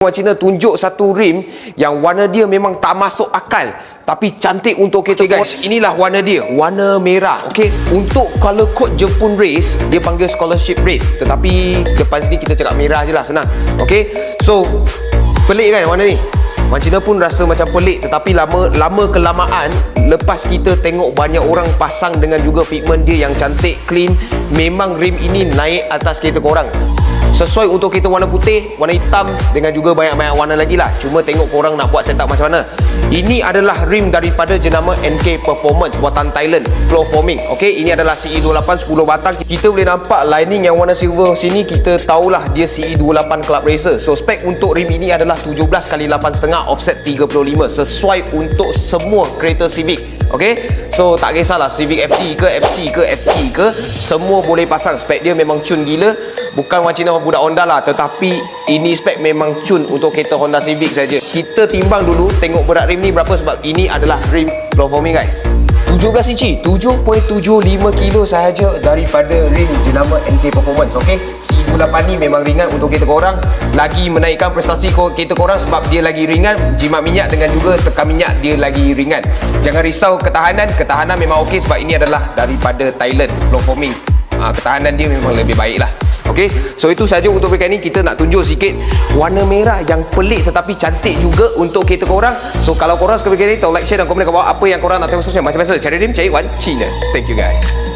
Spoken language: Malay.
Orang Cina tunjuk satu rim yang warna dia memang tak masuk akal tapi cantik untuk kita. Okay guys, inilah warna dia, warna merah. Okay, untuk color code Jepun race dia panggil scholarship red, tetapi depan sini kita cakap merah je lah, senang. Okay, so pelik kan warna ni? Orang Cina pun rasa macam pelik, tetapi lama kelamaan lepas kita tengok banyak orang pasang dengan juga pigment dia yang cantik, clean, memang rim ini naik atas kereta korang. Sesuai untuk kita warna putih, warna hitam dengan juga banyak-banyak warna lagi lah. Cuma tengok korang nak buat setup macam mana. Ini adalah rim daripada jenama NK Performance buatan Thailand, Flow Foaming. Okay, ini adalah CE28 10 batang. Kita boleh nampak lining yang warna silver sini, kita tahulah dia CE28 Club Racer. So spek untuk rim ini adalah 17x8.5 offset 35, sesuai untuk semua kereta Civic. Okay, so tak kisahlah Civic FT ke, FC ke, FE ke, semua boleh pasang. Spek dia memang cun gila. Bukan orang Cina budak Honda lah, tetapi ini spek memang cun untuk kereta Honda Civic saja. Kita timbang dulu tengok berat rim ni berapa, sebab ini adalah rim Flow Foaming guys. 17 inci, 7.75 kilo sahaja daripada rim jenama NK Performance. Okay, CE28 ni memang ringan untuk kereta korang, lagi menaikkan prestasi kereta korang sebab dia lagi ringan. Jimat minyak dengan juga tekan minyak dia lagi ringan. Jangan risau ketahanan memang okey sebab ini adalah daripada Thailand, Flow Foaming. Ketahanan dia memang lebih baik lah. Okay, so itu saja untuk video ni. Kita nak tunjuk sikit warna merah yang pelik tetapi cantik juga untuk kereta korang. So kalau korang suka video ni, tolong like, share dan komen kat bawah apa yang korang nak tengok seterusnya. Macam biasa, cari rim, cari Wan Cina. Thank you guys.